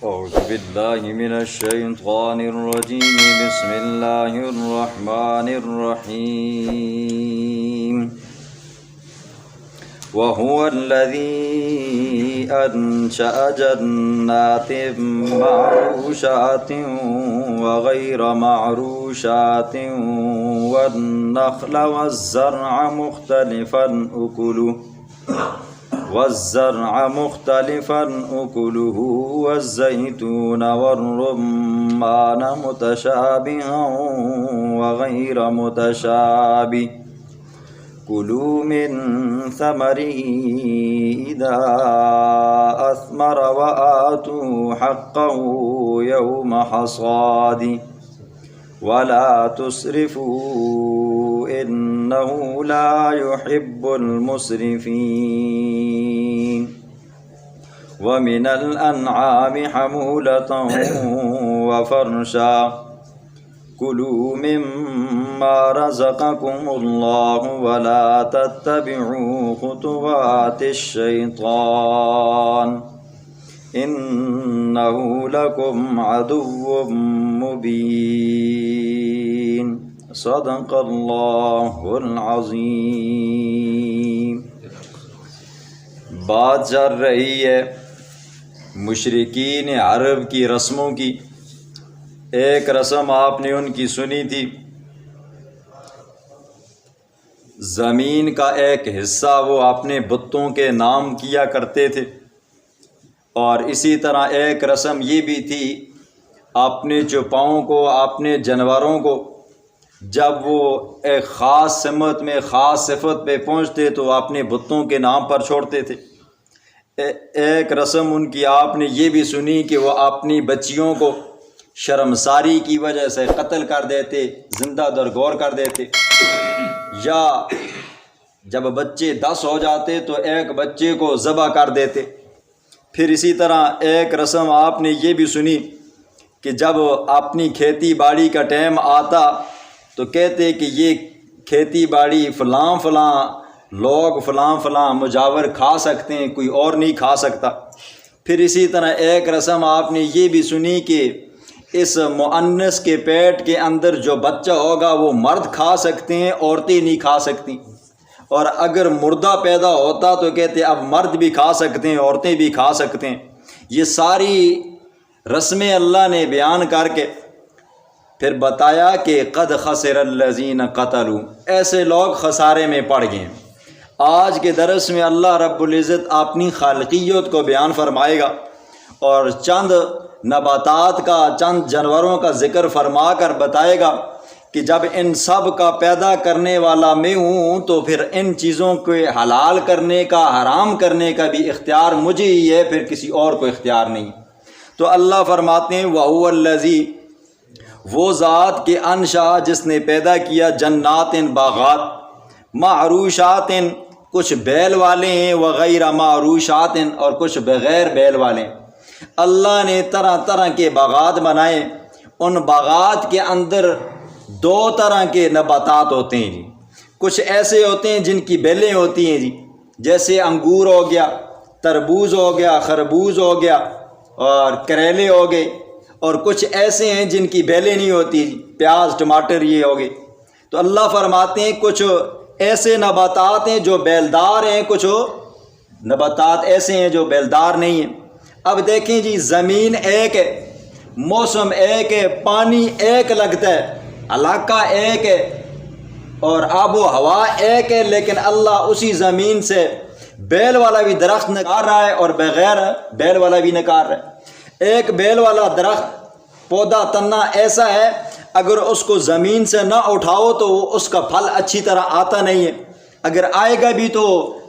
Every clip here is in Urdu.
أعوذ بالله من الشيطان الرجيم بسم الله الرحمن الرحيم وهو الذي أنشأ جنات معروشات وغير معروشات والنخل والزرع مختلفا أكله والزيتون والرمان متشابها وغير متشابه كلوا من ثمره إذا أثمر وآتوا حقه يوم حصاده ولا تسرفوا إنه لا يحب المسرفين ومن الأنعام حمولة وفرشا كلوا مما رزقكم الله ولا تتبعوا خطوات الشيطان إنه لكم عدو مبين صدق اللہ العظیم۔ بات چل رہی ہے مشرکین عرب کی رسموں کی۔ ایک رسم آپ نے ان کی سنی تھی، زمین کا ایک حصہ وہ اپنے بتوں کے نام کیا کرتے تھے، اور اسی طرح ایک رسم یہ بھی تھی اپنے چوپاؤں کو، اپنے جانوروں کو جب وہ ایک خاص سمت میں خاص صفت پہ پہنچتے تو اپنے بتوں کے نام پر چھوڑتے تھے۔ ایک رسم ان کی آپ نے یہ بھی سنی کہ وہ اپنی بچیوں کو شرمساری کی وجہ سے قتل کر دیتے، زندہ درگور کر دیتے، یا جب بچے 10 ہو جاتے تو ایک بچے کو ذبح کر دیتے۔ پھر اسی طرح ایک رسم آپ نے یہ بھی سنی کہ جب اپنی کھیتی باڑی کا ٹائم آتا تو کہتے کہ یہ کھیتی باڑی فلاں فلاں لوگ فلاں فلاں مجاور کھا سکتے ہیں، کوئی اور نہیں کھا سکتا۔ پھر اسی طرح ایک رسم آپ نے یہ بھی سنی کہ اس مؤنث کے پیٹ کے اندر جو بچہ ہوگا وہ مرد کھا سکتے ہیں، عورتیں نہیں کھا سکتی، اور اگر مردہ پیدا ہوتا تو کہتے اب مرد بھی کھا سکتے ہیں، عورتیں بھی کھا سکتے ہیں۔ یہ ساری رسمیں اللہ نے بیان کر کے پھر بتایا کہ قد خسر الذین قتلوا، ایسے لوگ خسارے میں پڑ گئے۔ آج کے درس میں اللہ رب العزت اپنی خالقیت کو بیان فرمائے گا اور چند نباتات کا، چند جانوروں کا ذکر فرما کر بتائے گا کہ جب ان سب کا پیدا کرنے والا میں ہوں تو پھر ان چیزوں کو حلال کرنے کا، حرام کرنے کا بھی اختیار مجھے ہی ہے، پھر کسی اور کو اختیار نہیں۔ تو اللہ فرماتے ہیں وَهُوَ الَّذِي، وہ ذات کے انشا جس نے پیدا کیا جنات باغات، معروشات کچھ بیل والے ہیں، وغیر معروشات اور کچھ بغیر بیل والے ہیں۔ اللہ نے طرح طرح کے باغات بنائے، ان باغات کے اندر 2 طرح کے نباتات ہوتے ہیں جی۔ کچھ ایسے ہوتے ہیں جن کی بیلیں ہوتی ہیں جی، جیسے انگور ہو گیا، تربوز ہو گیا، خربوز ہو گیا اور کریلے ہو گئے، اور کچھ ایسے ہیں جن کی بیلیں نہیں ہوتی جی، پیاز ٹماٹر یہ ہو گئے۔ تو اللہ فرماتے ہیں کچھ ایسے نباتات ہیں جو بیلدار ہیں، کچھ نباتات ایسے ہیں جو بیلدار نہیں ہیں۔ اب دیکھیں جی، زمین ایک ہے، موسم ایک ہے، پانی ایک لگتا ہے، علاقہ ایک ہے اور آب و ہوا ایک ہے، لیکن اللہ اسی زمین سے بیل والا بھی درخت نکال رہا ہے اور بغیر بیل والا بھی نکال رہا ہے۔ ایک بیل والا درخت پودا تنہ ایسا ہے، اگر اس کو زمین سے نہ اٹھاؤ تو اس کا پھل اچھی طرح آتا نہیں ہے، اگر آئے گا بھی تو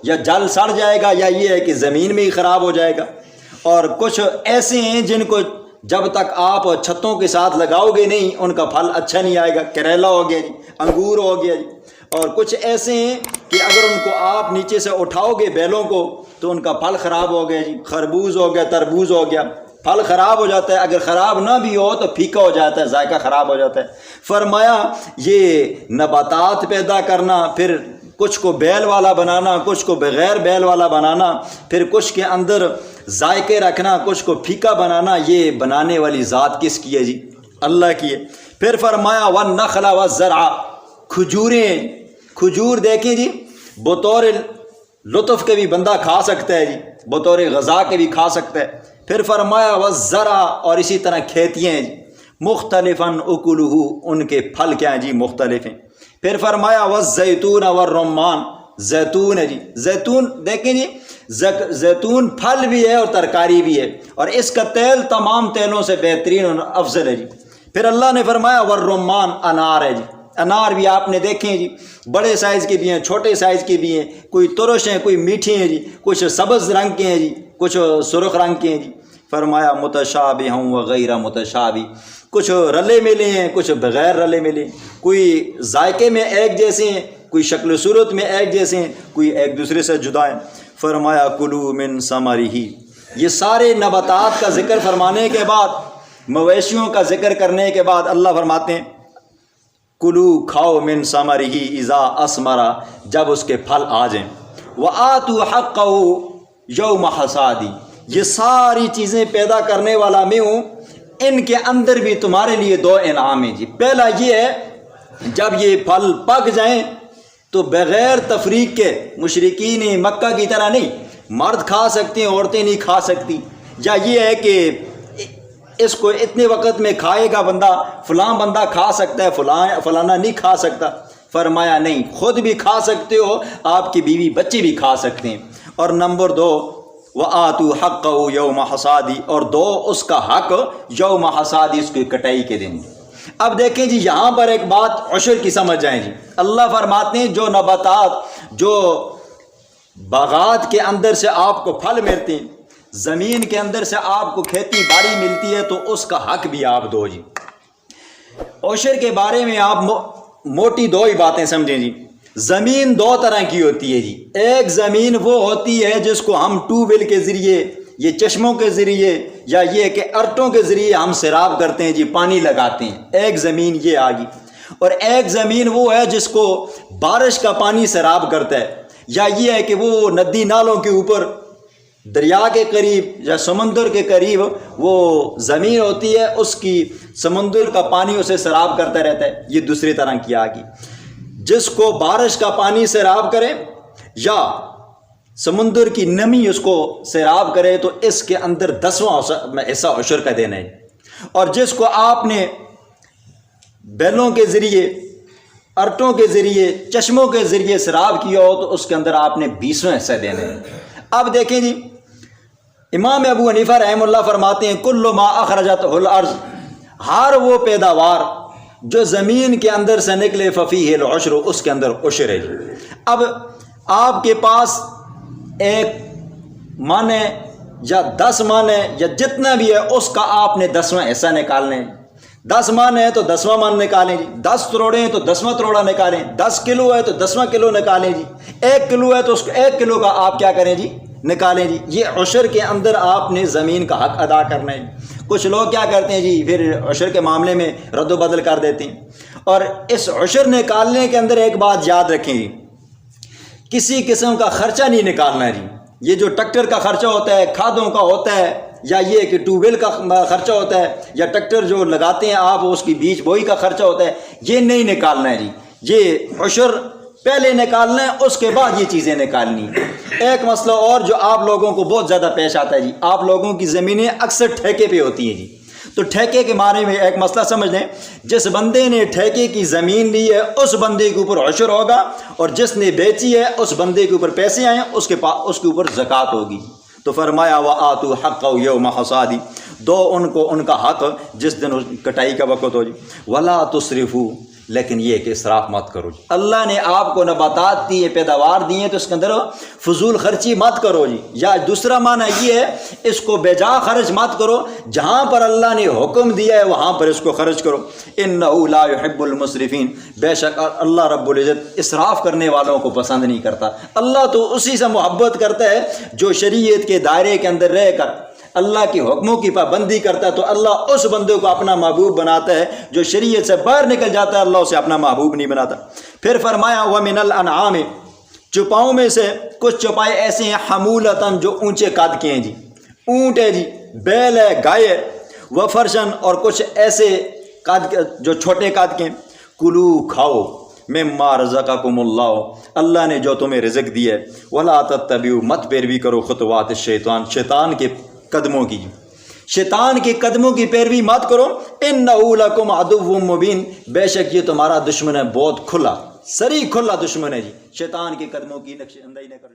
یا جل سڑ جائے گا یا یہ ہے کہ زمین میں ہی خراب ہو جائے گا۔ اور کچھ ایسے ہیں جن کو جب تک آپ چھتوں کے ساتھ لگاؤ گے نہیں ان کا پھل اچھا نہیں آئے گا، کریلا ہو گیا جی، انگور ہو گیا جی۔ اور کچھ ایسے ہیں کہ اگر ان کو آپ نیچے سے اٹھاؤ گے بیلوں کو تو ان کا پھل خراب ہو گیا جی، خربوز ہو گیا، تربوز ہو گیا، پھل خراب ہو جاتا ہے، اگر خراب نہ بھی ہو تو پھیکا ہو جاتا ہے، ذائقہ خراب ہو جاتا ہے۔ فرمایا یہ نباتات پیدا کرنا، پھر کچھ کو بیل والا بنانا، کچھ کو بغیر بیل والا بنانا، پھر کچھ کے اندر ذائقے رکھنا، کچھ کو پھیکا بنانا، یہ بنانے والی ذات کس کی ہے جی؟ اللہ کی ہے۔ پھر فرمایا والنخل والزرع، کھجور دیکھیں جی، بطور لطف کے بھی بندہ کھا سکتا ہے جی، بطور غذا کے بھی کھا سکتا ہے۔ پھر فرمایا والزرع، اور اسی طرح کھیتیاں ہیں جی، مختلفاً اکلہ، ان کے پھل کیا ہیں جی؟ مختلف ہیں۔ پھر فرمایا والزیتون والرمان، زیتون ہے جی، زیتون دیکھیں جی، زیتون پھل بھی ہے اور ترکاری بھی ہے، اور اس کا تیل تمام تیلوں سے بہترین اور افضل ہے جی۔ پھر اللہ نے فرمایا والرمان، انار ہے جی، انار بھی آپ نے دیکھیں جی، بڑے سائز کے بھی ہیں، چھوٹے سائز کے بھی ہیں، کوئی ترش ہیں، کوئی میٹھے ہیں جی، کچھ سبز رنگ کے ہیں جی، کچھ سرخ رنگ کے ہیں جی۔ فرمایا متشابہ وغیر متشابہ، کچھ رلے ملے ہیں، کچھ بغیر رلے ملے، کوئی ذائقے میں ایک جیسے ہیں، کوئی شکل و صورت میں ایک جیسے ہیں، کوئی ایک دوسرے سے جدا ہیں۔ فرمایا کلوا من ثمرہ، یہ سارے نباتات کا ذکر فرمانے کے بعد، مویشیوں کا ذکر کرنے کے بعد اللہ فرماتے ہیں کلو، کھاؤ، من ثمرہ اذا اثمر، جب اس کے پھل آ جائیں، وآتوا حقہ یوم حصادہ، یہ ساری چیزیں پیدا کرنے والا میں ہوں، ان کے اندر بھی تمہارے لیے دو انعام ہیں جی۔ پہلا یہ ہے جب یہ پھل پک جائیں تو بغیر تفریق کے، مشرکین مکہ کی طرح نہیں، مرد کھا سکتے ہیں، عورتیں نہیں کھا سکتی، یا یہ ہے کہ اس کو اتنے وقت میں کھائے گا بندہ، فلاں بندہ کھا سکتا ہے، فلانا نہیں کھا سکتا۔ فرمایا نہیں، خود بھی کھا سکتے ہو، آپ کی بیوی بچے بھی کھا سکتے ہیں۔ اور نمبر دو وآتوا حقہ یوم حصادہ، اور دو اس کا حق یوم حصادہ، اس کی کٹائی کے دن۔ اب دیکھیں جی، یہاں پر ایک بات عشر کی سمجھ جائیں جی۔ اللہ فرماتے ہیں جو نباتات، جو باغات کے اندر سے آپ کو پھل ملتے ہیں، زمین کے اندر سے آپ کو کھیتی باڑی ملتی ہے، تو اس کا حق بھی آپ دو جی۔ عشر کے بارے میں آپ موٹی دو ہی باتیں سمجھیں جی۔ زمین دو طرح کی ہوتی ہے جی، ایک زمین وہ ہوتی ہے جس کو ہم ٹیوب ویل کے ذریعے، یہ چشموں کے ذریعے، یا یہ کہ ارٹوں کے ذریعے ہم سیراب کرتے ہیں جی، پانی لگاتے ہیں، ایک زمین یہ آگی۔ اور ایک زمین وہ ہے جس کو بارش کا پانی سیراب کرتا ہے، یا یہ ہے کہ وہ ندی نالوں کے اوپر، دریا کے قریب یا سمندر کے قریب وہ زمین ہوتی ہے، اس کی سمندر کا پانی اسے سیراب کرتا رہتا ہے، یہ دوسری طرح کی آگی۔ جس کو بارش کا پانی سیراب کرے یا سمندر کی نمی اس کو سیراب کرے، تو اس کے اندر 10واں حصہ عشر کا دینا ہے۔ اور جس کو آپ نے بیلوں کے ذریعے، ارٹوں کے ذریعے، چشموں کے ذریعے سیراب کیا ہو، تو اس کے اندر آپ نے 20واں حصہ دینا ہے۔ اب دیکھیں جی، امام ابو حنیفہ رحمہ اللہ فرماتے ہیں کل ما اخرجت الارض، ہر وہ پیداوار جو زمین کے اندر سے نکلے، ففیہ العشر، اس کے اندر عشر ہے جی۔ اب آپ کے پاس ایک من ہے یا 10 من ہے یا جتنا بھی ہے، اس کا آپ نے 10واں حصہ نکالنا ہے۔ 10 من ہے تو 10واں من نکالیں جی، 10 تروڑے ہیں تو 10واں تروڑا نکالیں، 10 کلو ہے تو 10واں کلو نکالیں جی، 1 کلو ہے تو اس کو 1 کلو کا آپ کیا کریں جی؟ نکالیں جی۔ یہ عشر کے اندر آپ نے زمین کا حق ادا کرنا ہے۔ کچھ لوگ کیا کرتے ہیں جی، پھر عشر کے معاملے میں رد و بدل کر دیتے ہیں۔ اور اس عشر نکالنے کے اندر ایک بات یاد رکھیں جی، کسی قسم کا خرچہ نہیں نکالنا ہے جی۔ یہ جو ٹریکٹر کا خرچہ ہوتا ہے، کھادوں کا ہوتا ہے، یا یہ کہ ٹیوب ویل کا خرچہ ہوتا ہے، یا ٹریکٹر جو لگاتے ہیں آپ اس کی بیج بوئی کا خرچہ ہوتا ہے، یہ نہیں نکالنا ہے جی۔ یہ عشر پہلے نکالنا ہے، اس کے بعد یہ چیزیں نکالنی ہیں۔ ایک مسئلہ اور جو آپ لوگوں کو بہت زیادہ پیش آتا ہے جی، آپ لوگوں کی زمینیں اکثر ٹھیکے پہ ہوتی ہیں جی۔ تو ٹھیکے کے بارے میں ایک مسئلہ سمجھ لیں، جس بندے نے ٹھیکے کی زمین لی ہے اس بندے کے اوپر عشر ہوگا، اور جس نے بیچی ہے اس بندے کے اوپر پیسے آئے اس کے اوپر زکوٰۃ ہوگی۔ تو فرمایا وآتوا حقہ یوم حصادہ، دو ان کو ان کا حق جس دن کٹائی کا وقت ہو جی۔ ولا تسرفوا، لیکن یہ کہ اسراف مت کرو جی۔ اللہ نے آپ کو نباتات دی ہیں، پیداوار دی ہیں، تو اس کے اندر فضول خرچی مت کرو جی۔ یا دوسرا معنی یہ ہے اس کو بے جا خرچ مت کرو، جہاں پر اللہ نے حکم دیا ہے وہاں پر اس کو خرچ کرو۔ انہ لا يحب المسرفین، بے شک اللہ رب العزت اسراف کرنے والوں کو پسند نہیں کرتا۔ اللہ تو اسی سے محبت کرتا ہے جو شریعت کے دائرے کے اندر رہ کر اللہ کے حکموں کی پابندی کرتا ہے، تو اللہ اس بندے کو اپنا محبوب بناتا ہے۔ جو شریعت سے باہر نکل جاتا ہے اللہ اسے اپنا محبوب نہیں بناتا۔ پھر فرمایا وَمِنَ الْأَنْعَامِ، چوپاؤں میں سے کچھ چوپائے ایسے ہیں حمولتاً جو اونچے قد کے ہیں جی، اونٹ ہے جی، بیل ہے، گائے ہے، وفرشن اور کچھ ایسے قد جو چھوٹے قد کے ہیں۔ کلو کھاؤ مما رزقکم اللہ، اللہ نے جو تمہیں رزق دیا ہے، ولا تتبعوا مت پیروی کرو خطوات الشیطان، شیطان کے قدموں کی، شیطان کے قدموں کی پیروی مت کرو، انہ لکم عدو مبین، بے شک یہ تمہارا دشمن ہے، بہت کھلا، صریح کھلا دشمن ہے جی، شیطان کے قدموں کی نقش اندازی نہ کرو۔